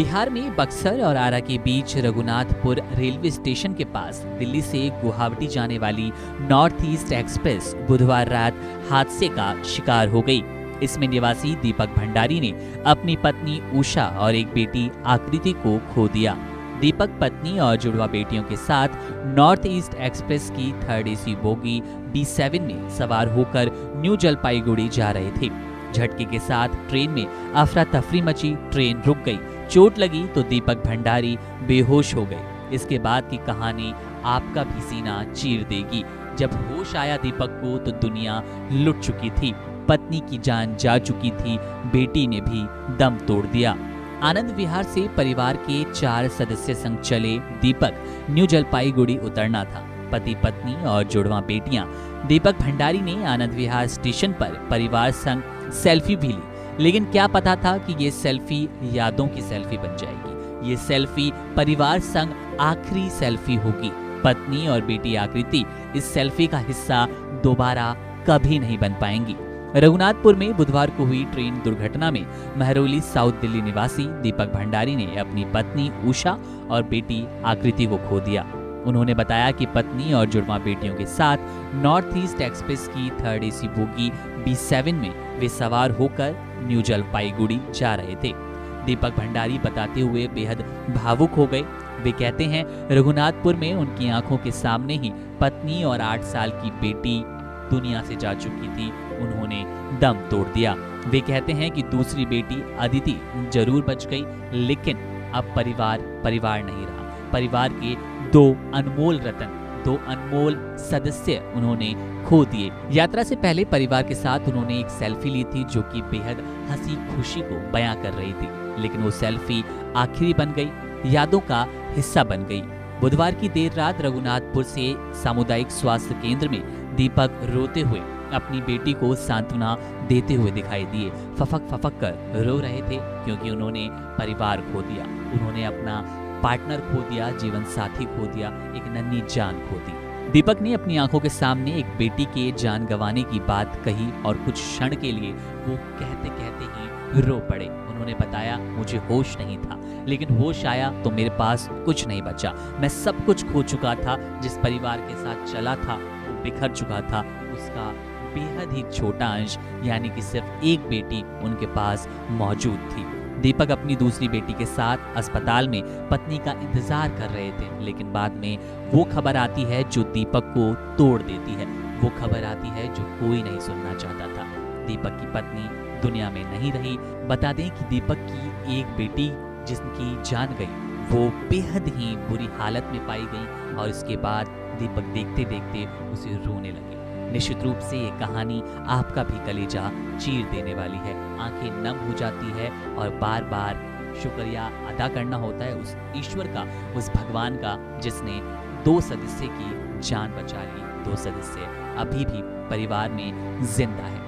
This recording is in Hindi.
बिहार में बक्सर और आरा के बीच रघुनाथपुर रेलवे स्टेशन के पास दिल्ली से गुवाहाटी जाने वाली नॉर्थ ईस्ट एक्सप्रेस बुधवार रात हादसे का शिकार हो गई। इसमें निवासी दीपक भंडारी ने अपनी पत्नी उषा और एक बेटी आकृति को खो दिया। दीपक पत्नी और जुड़वा बेटियों के साथ नॉर्थ ईस्ट एक्सप्रेस की 3rd AC बोगी B7 में सवार होकर न्यू जलपाईगुड़ी जा रहे थे। झटके के साथ ट्रेन में अफरा तफरी मची, ट्रेन रुक गई। चोट लगी तो दीपक भंडारी बेहोश हो गए। इसके बाद की कहानी आपका भी सीना चीर देगी। जब होश आया दीपक को तो दुनिया लुट चुकी थी, पत्नी की जान जा चुकी थी, बेटी ने भी दम तोड़ दिया। आनंद विहार से परिवार के 4 सदस्य संग चले दीपक न्यू जलपाईगुड़ी उतरना था। पति पत्नी और जुड़वा बेटियां। दीपक भंडारी ने आनंद विहार स्टेशन पर परिवार संग सेल्फी भी ली, लेकिन क्या पता था कि ये सेल्फी यादों की सेल्फी बन जाएगी। ये सेल्फी परिवार संग आखिरी सेल्फी होगी। पत्नी और बेटी आकृति इस सेल्फी का हिस्सा दोबारा कभी नहीं बन पाएंगी। रघुनाथपुर में बुधवार को हुई ट्रेन दुर्घटना में महरौली साउथ दिल्ली निवासी दीपक भंडारी ने अपनी पत्नी उषा और बेटी आकृति को खो दिया। उन्होंने बताया कि पत्नी और जुड़वा बेटियों के साथ नॉर्थ ईस्ट एक्सप्रेस की 3rd AC बोगी B7 में वे सवार होकर न्यू जलपाईगुड़ी जा रहे थे। दीपक भंडारी बताते हुए बेहद भावुक हो गए। वे कहते हैं, रघुनाथपुर में उनकी आंखों के सामने ही पत्नी और 8 साल की बेटी दुनिया से जा चुकी थी। उन्होंने दम तोड़ दिया। वे कहते हैं कि दूसरी बेटी अदिति जरूर बच गई, लेकिन अब परिवार नहीं रहा। परिवार के 2 अनमोल रतन, 2 अनमोल सदस्य उन्होंने खो दिए। यात्रा से पहले परिवार के साथ उन्होंने एक सेल्फी ली थी जो कि बेहद हंसी खुशी को बयां कर रही थी, लेकिन वो सेल्फी आखिरी बन गई, यादों का हिस्सा बन गई। बुधवार की देर रात रघुनाथपुर से सामुदायिक स्वास्थ्य केंद्र में दीपक रोते हुए अपनी बेटी को सांत्वना देते हुए दिखाई दिए। फफक कर रो रहे थे क्योंकि उन्होंने परिवार खो दिया, उन्होंने अपना पार्टनर खो दिया, जीवन साथी खो दिया, एक नन्ही जान खो दी। दीपक ने अपनी आंखों के सामने एक बेटी के जान गंवाने की बात कही और कुछ क्षण के लिए वो कहते कहते ही रो पड़े। उन्होंने बताया, मुझे होश नहीं था, लेकिन होश आया तो मेरे पास कुछ नहीं बचा। मैं सब कुछ खो चुका था। जिस परिवार के साथ चला था वो बिखर चुका था। उसका बेहद ही छोटा अंश यानी कि सिर्फ एक बेटी उनके पास मौजूद थी। दीपक अपनी दूसरी बेटी के साथ अस्पताल में पत्नी का इंतजार कर रहे थे, लेकिन बाद में वो खबर आती है जो दीपक को तोड़ देती है। वो खबर आती है जो कोई नहीं सुनना चाहता था। दीपक की पत्नी दुनिया में नहीं रही। बता दें कि दीपक की एक बेटी जिसकी जान गई वो बेहद ही बुरी हालत में पाई गई और इसके बाद दीपक देखते देखते उसे रोने लगे। निश्चित रूप से ये कहानी आपका भी कलेजा चीर देने वाली है। आंखें नम हो जाती है और बार बार शुक्रिया अदा करना होता है उस ईश्वर का, उस भगवान का जिसने 2 सदस्य की जान बचा ली। 2 सदस्य अभी भी परिवार में जिंदा है।